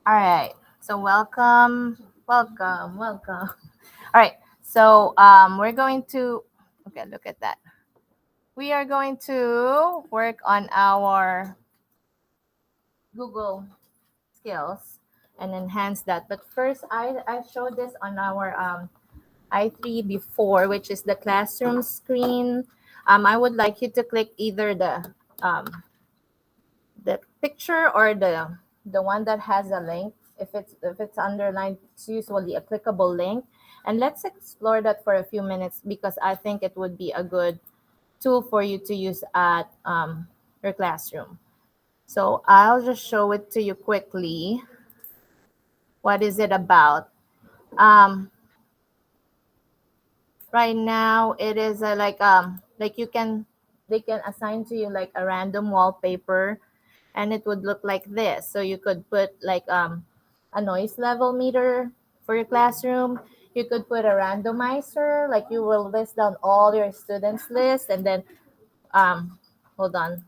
All right. So welcome. All right. So we're going to okay, look at that. We are going to work on our Google skills and enhance that. But first, I showed this on our I3 before, which is the classroom screen. I would like you to click either the picture or the one that has a link. If it's underlined, it's usually a clickable link. And let's explore that for a few minutes because I think it would be a good tool for you to use at your classroom. So I'll just show it to you quickly. What is it about? Right now, it is like they can assign to you like a random wallpaper, and it would look like this. So you could put like a noise level meter for your classroom. You could put a randomizer, like you will list down all your students list, and then hold on.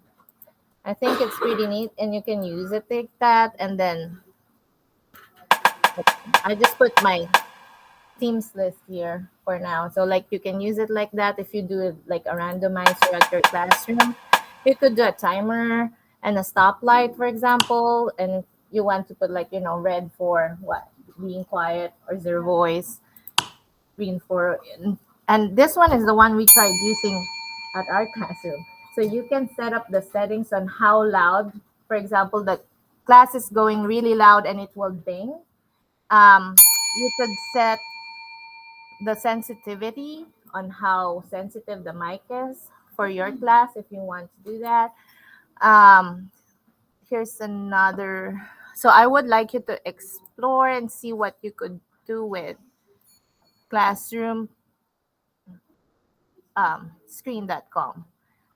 I think it's pretty neat, and you can use it like that. And then I just put my Teams list here for now. So like you can use it like that if you do it like a randomizer at your classroom. You could do a timer and a stoplight, for example, and you want to put like, red for what? Being quiet or zero voice, green for, and this one is the one we tried using at our classroom. So you can set up the settings on how loud, for example, the class is going really loud and it will ding. You could set the sensitivity on how sensitive the mic is for your class if you want to do that. Here's another. So I would like you to explore and see what you could do with classroom screen.com.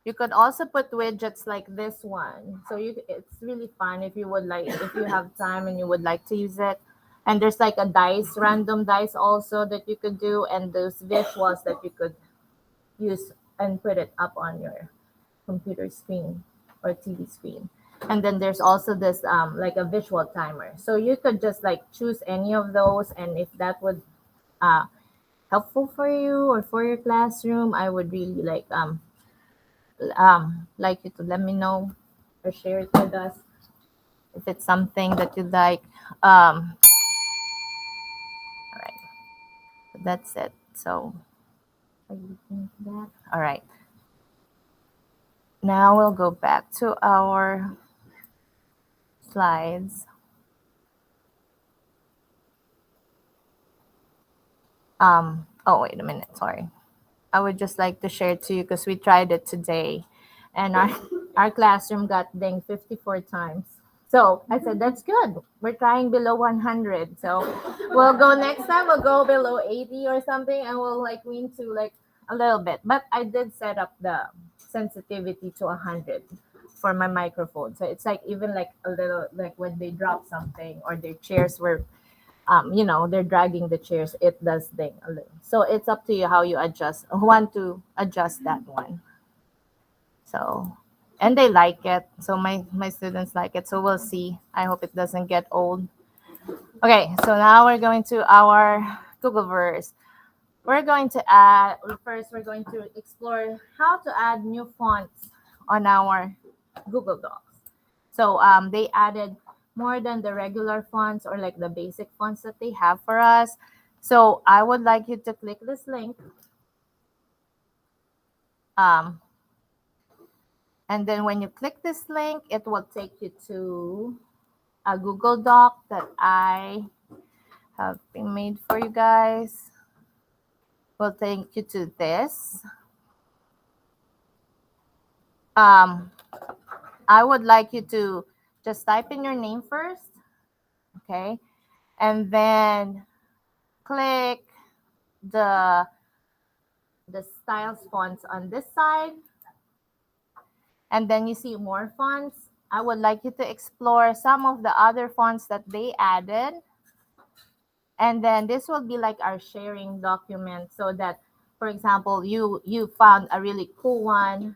You could also put widgets like this one. So it's really fun if you would like, if you have time and you would like to use it. And there's like a dice, random dice also that you could do, and those visuals that you could use and put it up on your computer screen or TV screen. And then there's also this like a visual timer. So you could just like choose any of those, and if that would uh, helpful for you or for your classroom, I would really like you to let me know or share it with us if it's something that you like. All right, so that's it. So are you looking at that? All right. Now we'll go back to our slides. Oh, wait a minute. Sorry. I would just like to share it to you because we tried it today, and our classroom got dinged 54 times. So I said, that's good. We're trying below 100. So we'll go next time, we'll go below 80 or something, and we'll like wean to like a little bit. But I did set up the sensitivity to 100 for my microphone. So it's like even like a little, like when they drop something or their chairs were they're dragging the chairs, it does ding a little. So it's up to you how you want to adjust that one. So, and they like it. So my students like it. So we'll see. I hope it doesn't get old. Okay, so now we're going to our Googleverse. We're going to we're going to explore how to add new fonts on our Google Docs. So they added more than the regular fonts or like the basic fonts that they have for us. So I would like you to click this link. And then when you click this link, it will take you to a Google Doc that I have been made for you guys. Will take you to this. I would like you to just type in your name first, okay? And then click the styles fonts on this side. And then you see more fonts. I would like you to explore some of the other fonts that they added. And then this will be like our sharing document so that, for example, you found a really cool one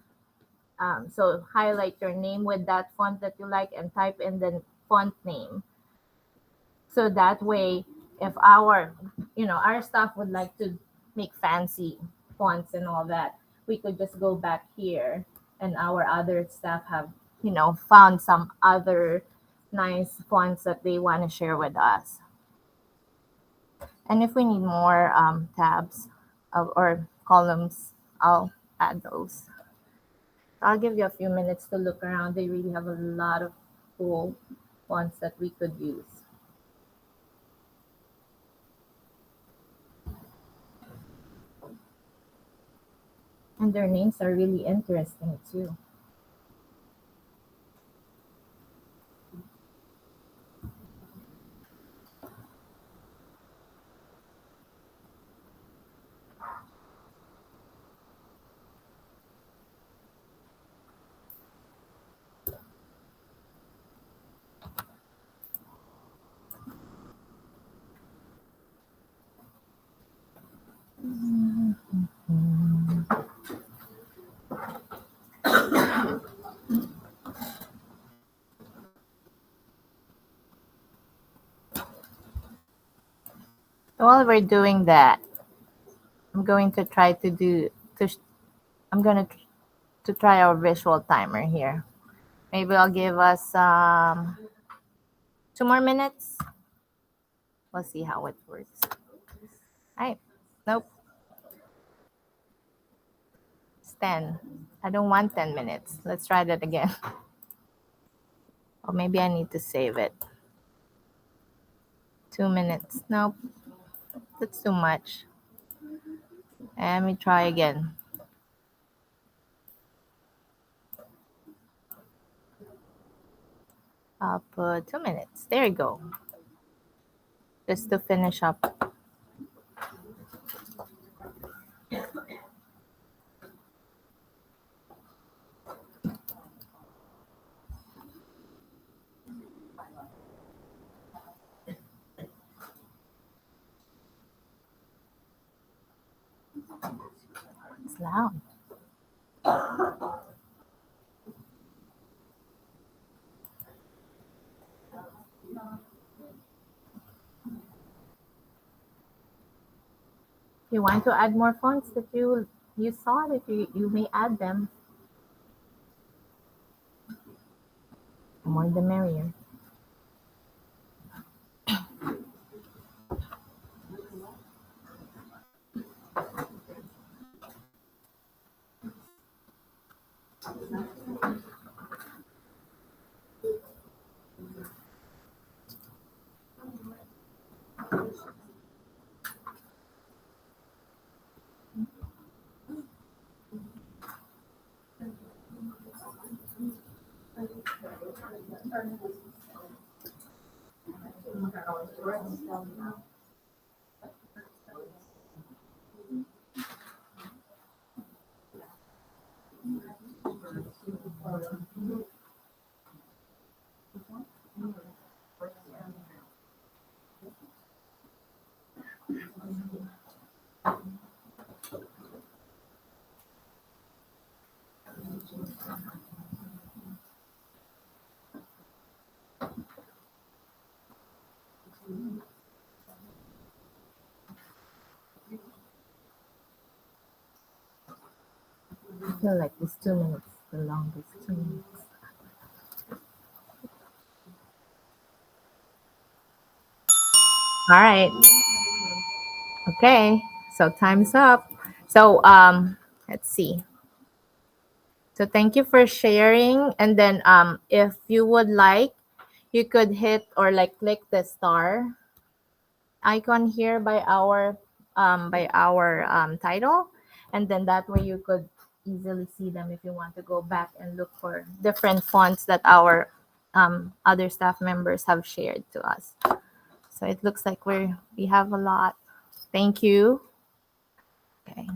So highlight your name with that font that you like and type in the font name. So that way, if our staff would like to make fancy fonts and all that, we could just go back here and our other staff have, found some other nice fonts that they want to share with us. And if we need more tabs or columns, I'll add those. I'll give you a few minutes to look around. They really have a lot of cool fonts that we could use. And their names are really interesting too. While we're doing that, I'm going to try to do to sh- I'm going to try our visual timer here. Maybe I'll give us 2 more minutes. We'll see how it works. All right. Nope. It's 10. I don't want 10 minutes. Let's try that again. Or maybe I need to save it. 2 minutes. Nope. That's too much. Let me try again. I'll put 2 minutes. There you go. Just to finish up. It's loud. If you want to add more fonts that you saw, that you may add them. The more the merrier. I feel like this 2 minutes, the longest 2 minutes. All right. Okay. So time's up. So let's see. So thank you for sharing. And then if you would like, you could hit or like click the star icon here by our title, and then that way you could easily see them if you want to go back and look for different fonts that our other staff members have shared to us. So it looks like we have a lot. Thank you. Okay.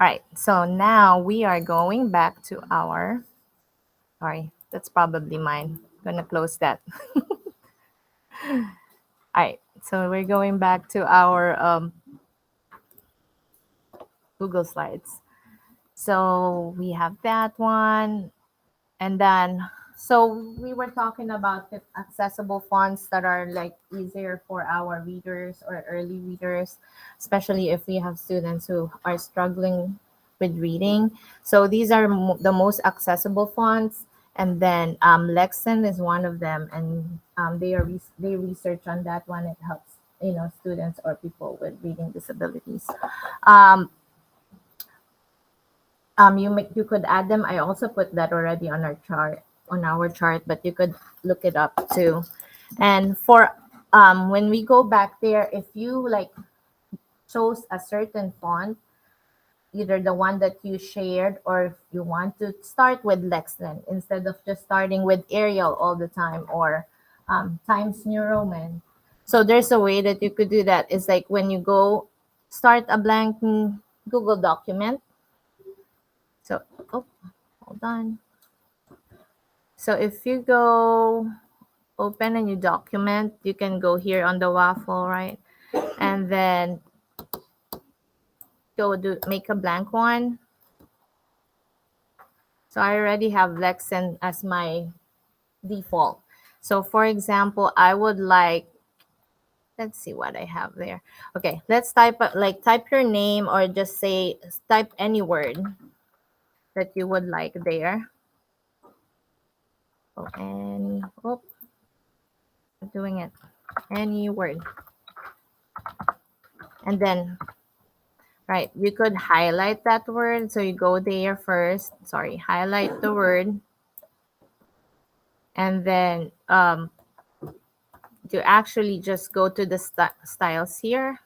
All right. So now we are going back to our. Sorry, that's probably mine. I'm gonna close that. All right. So we're going back to our Google Slides. So we have that one. And then, so we were talking about the accessible fonts that are like easier for our readers or early readers, especially if we have students who are struggling with reading. So these are the most accessible fonts. And then Lexon is one of them, and they research on that one. It helps students or people with reading disabilities. Um, you could add them. I also put that already on our chart, but you could look it up too. And for when we go back there, if you like chose a certain font, either the one that you shared, or if you want to start with Lexlen instead of just starting with Arial all the time, or Times New Roman. So there's a way that you could do that. It's like when you go start a blank Google document. So, oh, hold on. So if you go open a new document, you can go here on the waffle, right? And then go make a blank one. So I already have Lexen as my default. So for example, I would like, let's see what I have there. Okay, let's type your name, or just say type any word that you would like there. Oh, I'm doing it. Any word. And then, right, you could highlight that word. So you go there first. Sorry, highlight the word. And then you actually just go to the styles here.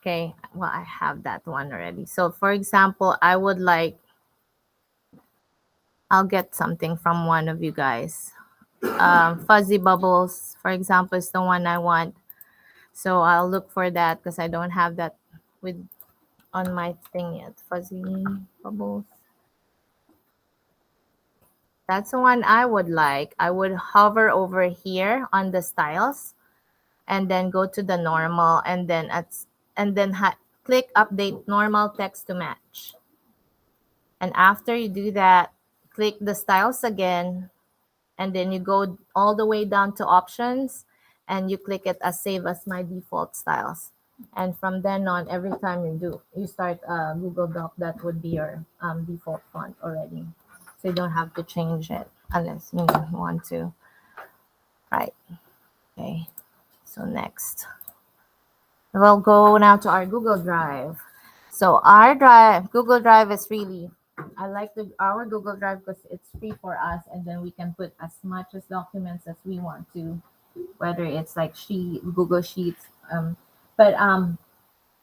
Okay, well, I have that one already. So for example, I'll get something from one of you guys. Fuzzy bubbles, for example, is the one I want. So I'll look for that because I don't have that on my thing yet. Fuzzy bubbles. That's the one I would like. I would hover over here on the styles, and then go to the normal, and then click update normal text to match. And after you do that, click the styles again, and then you go all the way down to options, and you click it as save as my default styles. And from then on, every time you start a Google Doc, that would be your default font already. So you don't have to change it unless you want to. Right. Okay. So next, we'll go now to our Google Drive. So Google Drive is really, I like our Google Drive because it's free for us, and then we can put as much as documents as we want to, whether it's like Google Sheets. But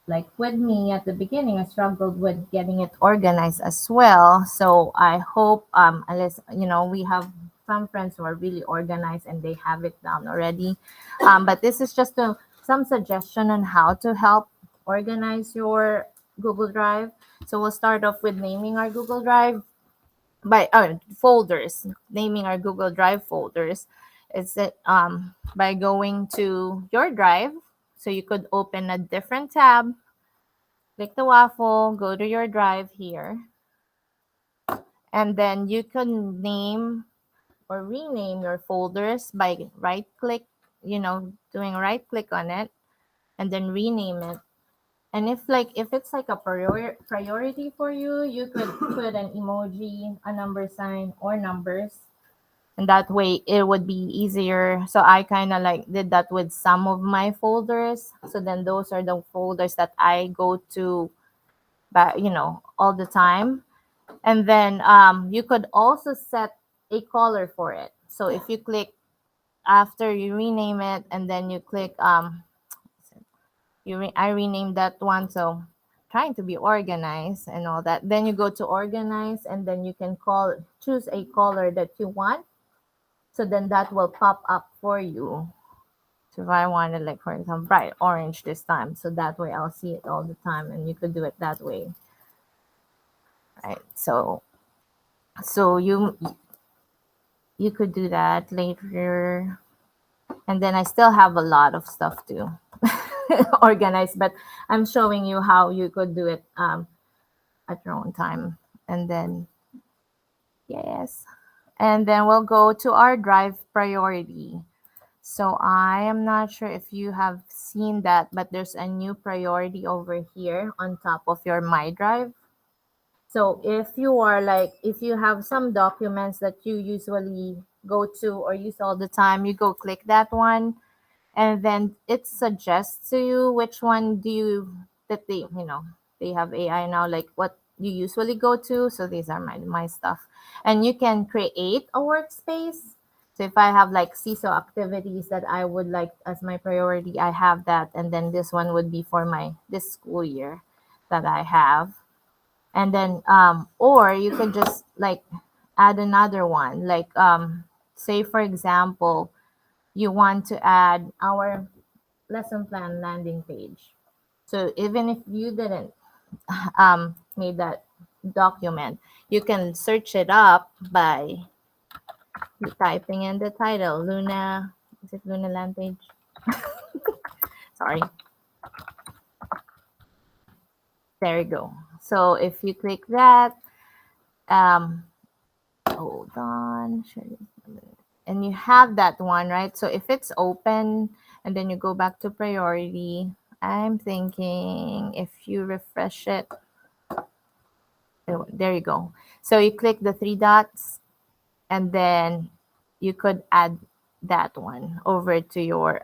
like with me at the beginning, I struggled with getting it organized as well. So I hope, unless we have some friends who are really organized and they have it down already. But this is just some suggestion on how to help organize your Google Drive. So we'll start off with naming our Google Drive by folders. Naming our Google Drive folders is it by going to your drive. So you could open a different tab, click the waffle, go to your drive here, and then you can name or rename your folders by right click, doing right click on it, and then rename it. And if it's like a priority for you, you could put an emoji, a number sign, or numbers. And that way it would be easier. So I kind of like did that with some of my folders. So then those are the folders that I go to, but all the time. And then you could also set a color for it. So if you click after you rename it, and then you click I renamed that one, so trying to be organized and all that. Then you go to organize, and then you can choose a color that you want. So then that will pop up for you. So if I wanted, like, for example, bright orange this time, so that way I'll see it all the time, and you could do it that way. Right. So you could do that later. And then I still have a lot of stuff to organize, but I'm showing you how you could do it at your own time. And then, yes. And then we'll go to our drive priority. So I am not sure if you have seen that, but there's a new priority over here on top of your My Drive. So if you have some documents that you usually go to or use all the time, you go click that one, and then it suggests to you which one do you that they have AI now, like what you usually go to. So these are my stuff, and you can create a workspace. So if I have like CISO activities that I would like as my priority, I have that, and then this one would be for my this school year that I have. And then or you can just like add another one, like say for example you want to add our lesson plan landing page. So even if you didn't made that document, you can search it up by typing in the title, Luna. Is it Luna land page? Sorry. There you go. So if you click that, um, hold on, and you have that one, right? So if it's open and then you go back to priority, I'm thinking if you refresh it, there you go. So you click the three dots, and then you could add that one over to your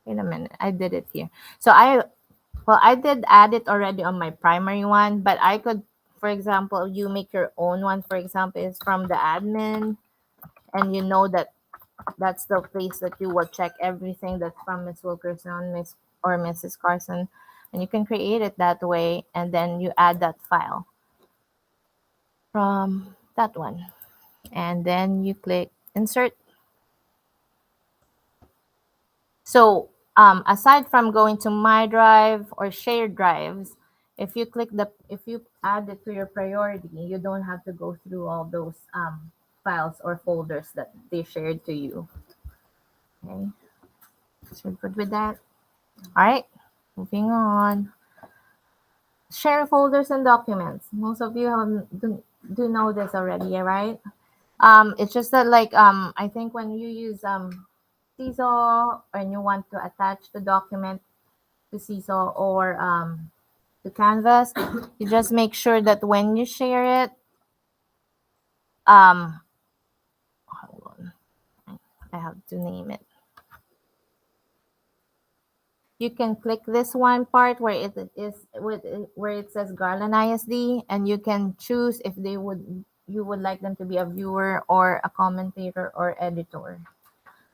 wait a minute, I did it here. So I did add it already on my primary one, but I could, for example, you make your own one. For example, it's from the admin, and you know that that's the place that you will check everything that's from Miss Wilkerson, Miss or Mrs. Carson, and you can create it that way, and then you add that file from that one, and then you click insert. So aside from going to My Drive or shared drives, if you add it to your priority, you don't have to go through all those files or folders that they shared to you. Okay, so you're good with that. All right, moving on. Share folders and documents. Most of you do know this already, right? It's just that like I think when you use CISO and you want to attach the document to CISO or to Canvas, you just make sure that when you share it, um, hold on, I have to name it. You can click this one part where it is where it says Garland ISD, and you can choose if you would like them to be a viewer or a commentator or editor.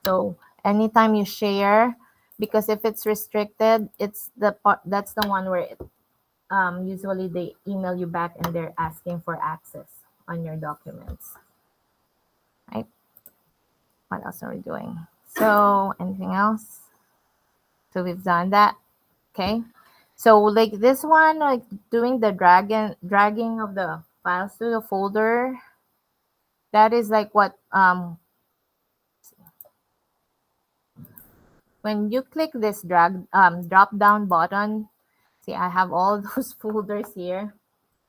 So anytime you share, because if it's restricted, it's the part that's the one where usually they email you back and they're asking for access on your documents. Right? What else are we doing? So anything else? So we've done that. Okay. So like this one, like doing the dragging of the files to the folder, that is like what when you click this drop down button, see I have all those folders here.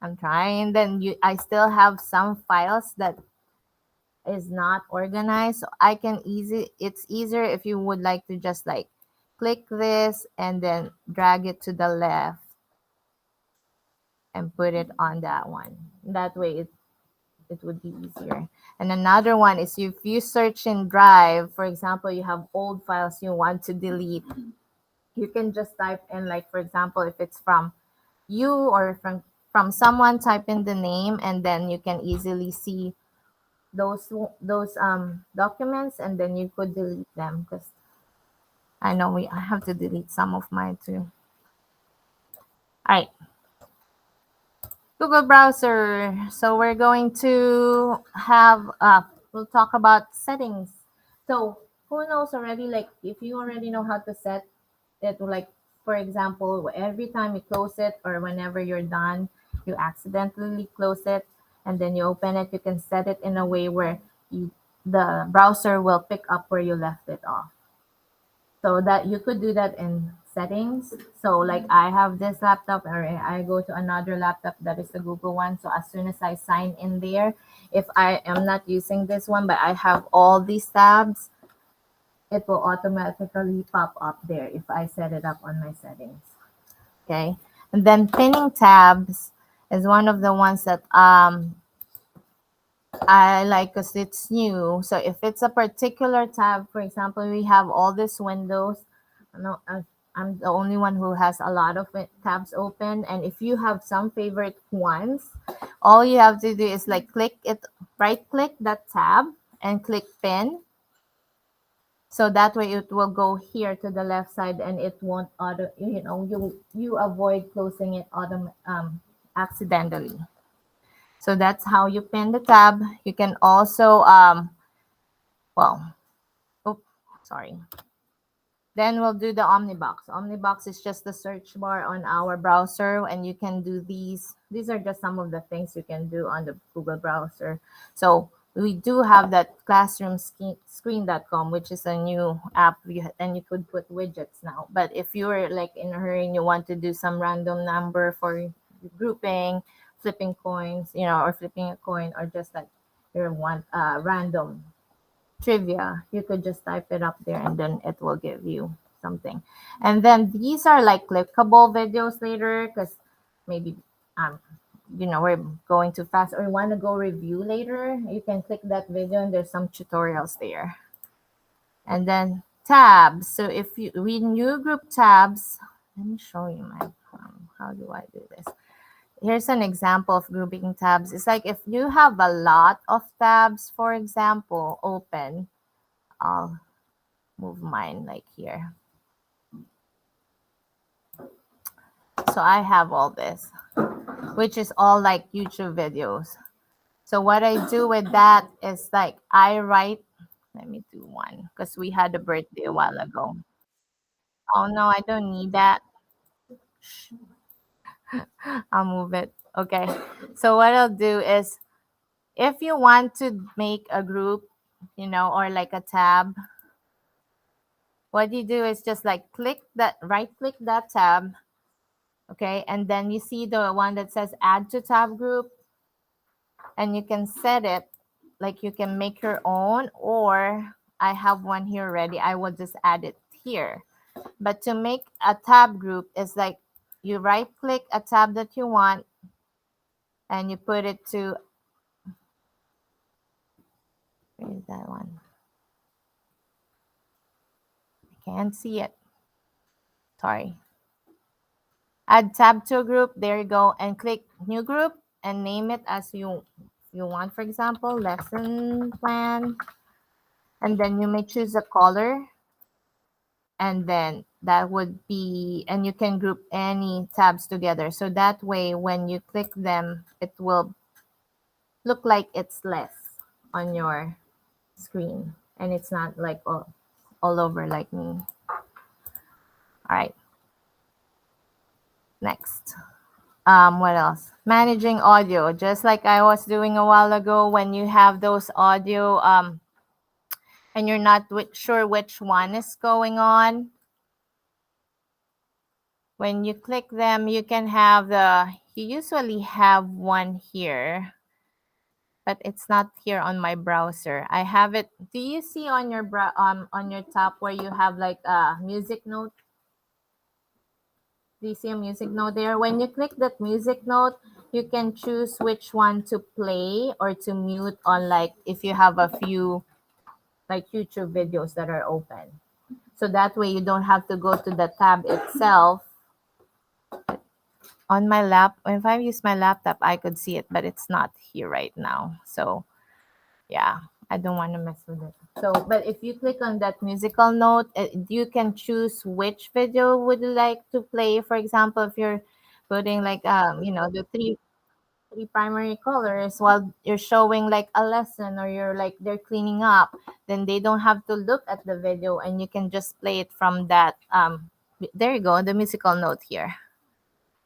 I'm trying, then I still have some files that is not organized. So it's easier if you would like to just like click this and then drag it to the left and put it on that one. That way it would be easier. And another one is if you search in Drive, for example, you have old files you want to delete, you can just type in, like, for example, if it's from you or from someone, type in the name, and then you can easily see those documents, and then you could delete them, because I have to delete some of mine too. All right. Google browser. So we're going to have we'll talk about settings. So who knows already, like if you already know how to set it, like for example, every time you close it or whenever you're done, you accidentally close it and then you open it, you can set it in a way where the browser will pick up where you left it off. So that you could do that in settings. So like I have this laptop or I go to another laptop that is the Google one. So as soon as I sign in there, if I am not using this one, but I have all these tabs, it will automatically pop up there if I set it up on my settings. Okay. And then pinning tabs is one of the ones that I like because it's new. So if it's a particular tab, for example, we have all these windows. No, I'm the only one who has a lot of tabs open. And if you have some favorite ones, all you have to do is like click it, right click that tab and click pin. So that way it will go here to the left side and it won't you avoid closing it accidentally. So that's how you pin the tab. You can also, well, oops, sorry. Then we'll do the Omnibox. Omnibox is just the search bar on our browser, and you can do these. These are just some of the things you can do on the Google browser. So we do have that ClassroomScreen.com, which is a new app, and you could put widgets now. But if you're like in a hurry and you want to do some random number for grouping, flipping coins, or flipping a coin, or just like you want random trivia, you could just type it up there and then it will give you something. And then these are like clickable videos later because maybe um we're going too fast or you want to go review later, you can click that video and there's some tutorials there. And then tabs. So if you read new group tabs, let me show you my how do I do this. Here's an example of grouping tabs. It's like if you have a lot of tabs, for example, open, I'll move mine like here. So I have all this, which is all like YouTube videos. So what I do with that is like I write, let me do one because we had a birthday a while ago. Oh no, I don't need that. I'll move it. Okay. So what I'll do is if you want to make a group, or like a tab, what you do is just like right click that tab. Okay. And then you see the one that says add to tab group, and you can set it like you can make your own, or I have one here already. I will just add it here. But to make a tab group is like you right click a tab that you want and you put it to, where is that one? I can't see it. Sorry. Add tab to a group. There you go. And click new group and name it as you want. For example, lesson plan. And then you may choose a color. And then that would be, and you can group any tabs together. So that way, when you click them, it will look like it's less on your screen. And it's not like all over like me. All right. Next. What else? Managing audio, just like I was doing a while ago. When you have those audio and you're not sure which one is going on, when you click them, you can have you usually have one here, but it's not here on my browser. I have it. Do you see on your on your top where you have like a music note? Do you see a music note there? When you click that music note, you can choose which one to play or to mute on, like if you have a few like YouTube videos that are open. So that way you don't have to go to the tab itself. On my if I use my laptop, I could see it, but it's not here right now. So yeah, I don't want to mess with it. So, but if you click on that musical note, you can choose which video would you like to play. For example, if you're putting like the three primary colors while you're showing like a lesson, or you're like they're cleaning up, then they don't have to look at the video and you can just play it from that. There you go, the musical note here.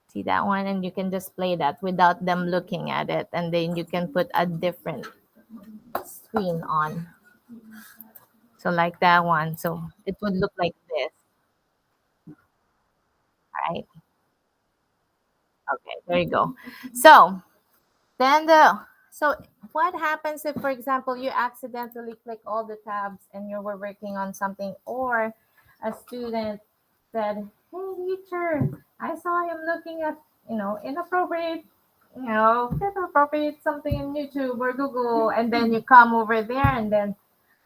See that one, and you can just play that without them looking at it, and then you can put a different screen on. So like that one. So it would look like this, right? Okay, there you go. So then so what happens if, for example, you accidentally click all the tabs and you were working on something, or a student said, "Hey, teacher, I saw him looking at inappropriate, inappropriate something in YouTube or Google," and then you come over there and then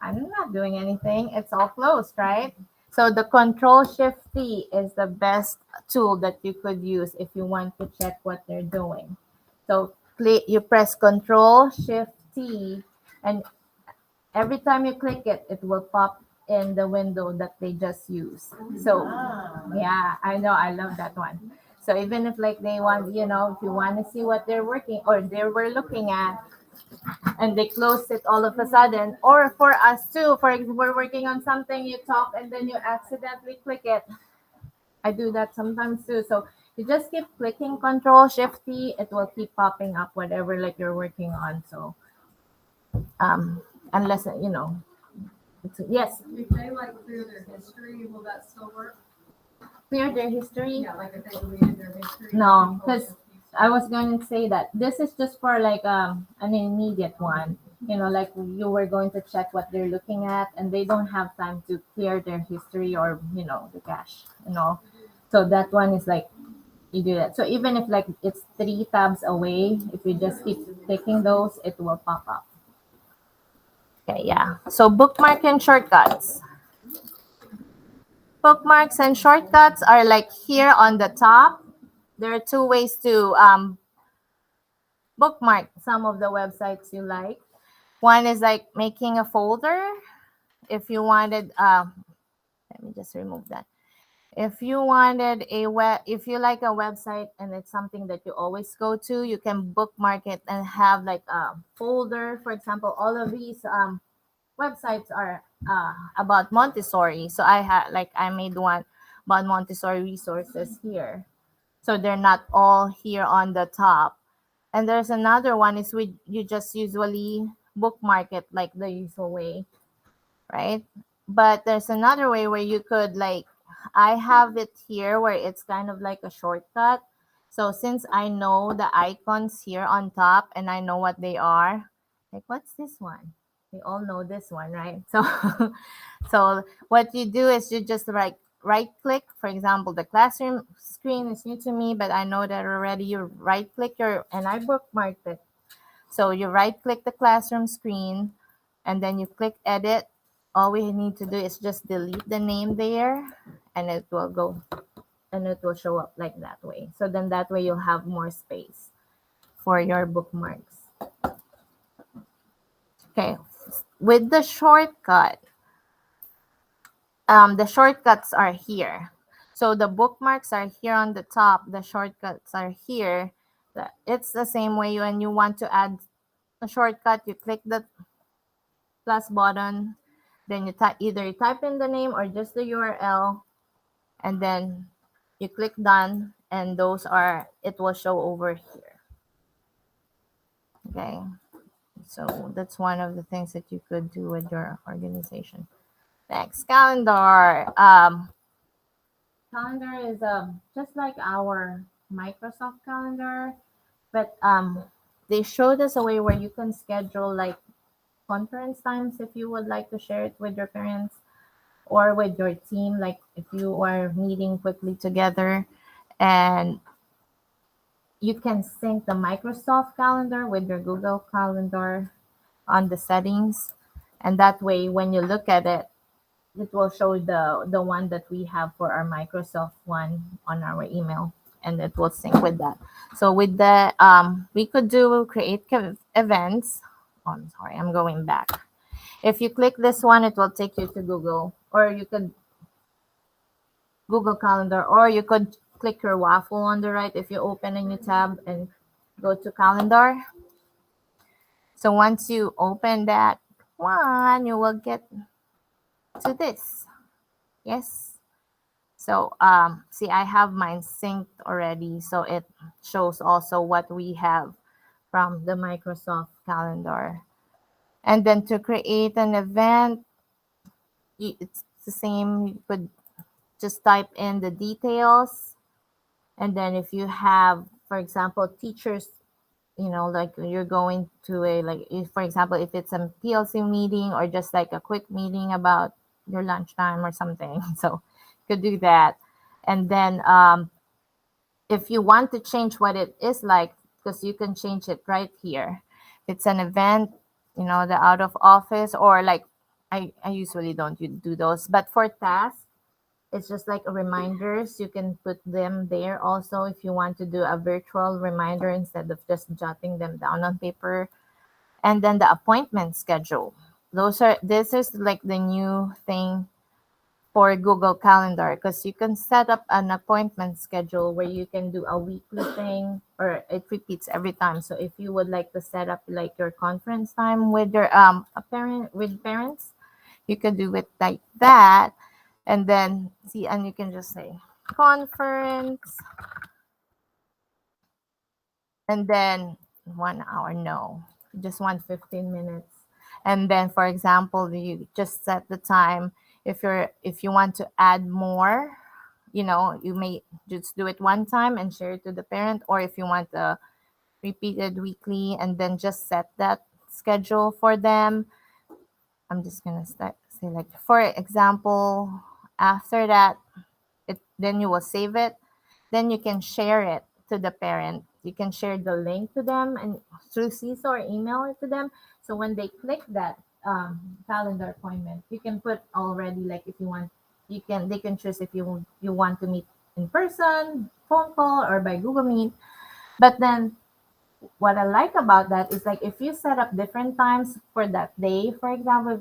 I'm not doing anything. It's all closed, right? So the Control Shift T is the best tool that you could use if you want to check what they're doing. So you press Control Shift T, and every time you click it, it will pop in the window that they just used. So yeah, I know, I love that one. So even if like they want, if you want to see what they're working or they were looking at, and they close it all of a sudden, or for us too, for example, we're working on something, you talk and then you accidentally click it. I do that sometimes too. So you just keep clicking Control Shift T, it will keep popping up whatever like you're working on. So unless yes, If they like clear their history, will that still work? clear their history. Yeah, like if they deleted their history. No, because I was going to say that this is just for like an immediate one. Like you were going to check what they're looking at, and they don't have time to clear their history or the cache. So that one is like you do that. So even if like it's 3 tabs away, if you just keep clicking those, it will pop up. Okay, yeah. So bookmark and shortcuts. Bookmarks and shortcuts are like here on the top. There are 2 ways to bookmark some of the websites you like. One is like making a folder. If you wanted, let me just remove that. If you wanted if you like a website and it's something that you always go to, you can bookmark it and have like a folder. For example, all of these websites are about Montessori. So I made one about Montessori resources here. So they're not all here on the top. And there's another one is you just usually bookmark it like the usual way, right? But there's another way where you could like I have it here where it's kind of like a shortcut. So since I know the icons here on top and I know what they are, like what's this one? We all know this one, right? So so what you do is you just right click. For example, the classroom screen is new to me, but I know that already. You right click and I bookmarked it. So you right click the classroom screen and then you click edit. All we need to do is just delete the name there and it will go and it will show up like that way. So then that way you'll have more space for your bookmarks. Okay, with the shortcuts are here. So the bookmarks are here on the top, the shortcuts are here. It's the same way when you want to add a shortcut, you click the plus button, then either you type in the name or just the URL, and then you click done, and it will show over here. Okay, so that's one of the things that you could do with your organization. Next, calendar. Calendar is just like our Microsoft calendar, but they showed us a way where you can schedule like conference times if you would like to share it with your parents or with your team, like if you are meeting quickly together, and you can sync the Microsoft calendar with your Google calendar on the settings, and that way when you look at it, it will show the one that we have for our Microsoft one on our email, and it will sync with that. So with the we could do create events. Oh, I'm sorry, I'm going back. If you click this one, it will take you to Google, or you could Google Calendar, or you could click your waffle on the right if you open a new tab and go to Calendar. So once you open that one, you will get to this. Yes. So see, I have mine synced already, so it shows also what we have from the Microsoft Calendar. And then to create an event, it's the same. You could just type in the details, and then if you have, for example, teachers, like you're going to a, like, if, for example, if it's a PLC meeting or just like a quick meeting about your lunchtime or something, so you could do that. And then if you want to change what it is like, because you can change it right here. If it's an event, the out of office, or like I usually don't do those, but for tasks, it's just like reminders. You can put them there also if you want to do a virtual reminder instead of just jotting them down on paper. And then the appointment schedule. This is like the new thing for Google Calendar, because you can set up an appointment schedule where you can do a weekly thing, or it repeats every time. So if you would like to set up like your conference time with your parents, you can do it like that. And then see, and you can just say conference, and then 1 hour. No, just want 15 minutes. And then, for example, you just set the time. If you want to add more, you may just do it one time and share it to the parent, or if you want repeated weekly, and then just set that schedule for them. I'm just gonna say, like, for example, after that, then you will save it. Then you can share it to the parent. You can share the link to them and through CISO, or email it to them. So when they click that calendar appointment, you can put already, like, if you want, they can choose if you want to meet in person, phone call, or by Google Meet. But then what I like about that is, like, if you set up different times for that day, for example,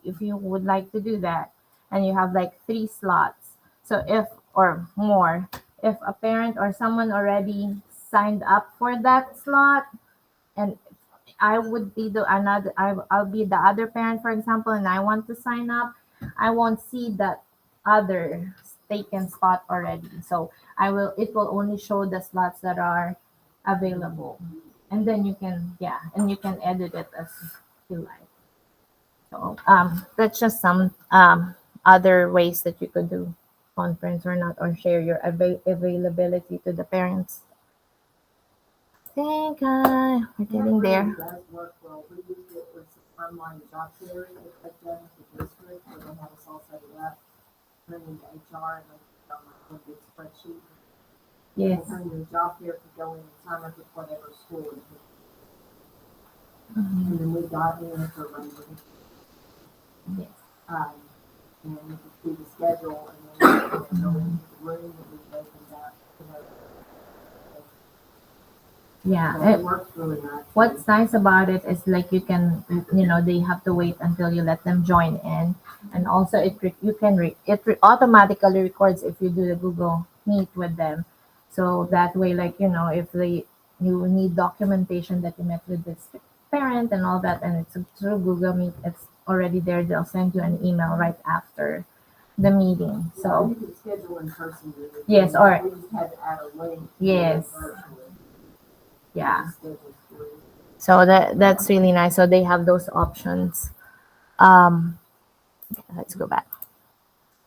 if you would like to do that, and you have like 3 slots, so if, or more, if a parent or someone already signed up for that slot, and I would be I'll be the other parent, for example, and I want to sign up, I won't see that other taken spot already. So it will only show the slots that are available. And then you can edit it as you like. So that's just some other ways that you could do conference or not, or share your availability to the parents. Think we're getting there. It does work well. We used it with some online job fairs that they've done with the district, where they have us all set it up, turn into HR, and like on my big spreadsheet. Yes. Turn your job fair to go in and sign up with whatever school. Mhm. And then we got in for running. Yes. And we just do the schedule, and then we go into the room and we open that. Yeah. So it works really nice. What's nice about it is, like, you can, they have to wait until you let them join in, and also it automatically records if you do the Google Meet with them, so that way, like, if you need documentation that you met with this parent and all that, and it's through Google Meet, it's already there. They'll send you an email right after the meeting. So you can schedule in person. Yes, or we just had to add a link. Yes. Yeah. So that's really nice. So they have those options. Let's go back.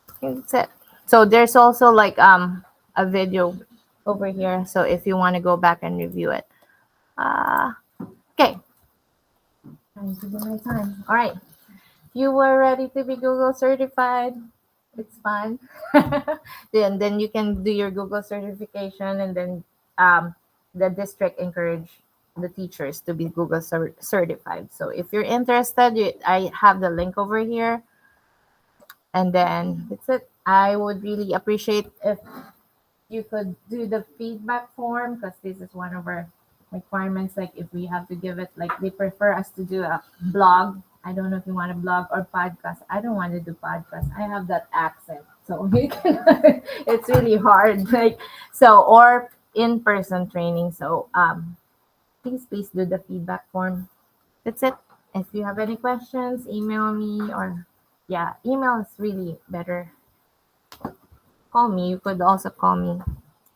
I think that's it. So there's also like a video over here. So if you want to go back and review it. Okay. Time to do my time. All right. You were ready to be Google certified. It's fun. Then you can do your Google certification, and then the district encourage the teachers to be Google certified. So if you're interested, I have the link over here. And then that's it. I would really appreciate if you could do the feedback form, because this is one of our requirements. Like, if we have to give it, like, they prefer us to do a blog. I don't know if you want a blog or podcast. I don't want to do podcast. I have that accent, so it's really hard. Like, so, or in-person training. So please do the feedback form. That's it. If you have any questions, email me, or email is really better. Call me. You could also call me.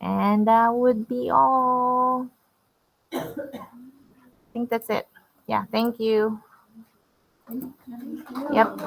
And that would be all. I think that's it. Yeah, thank you. Yep.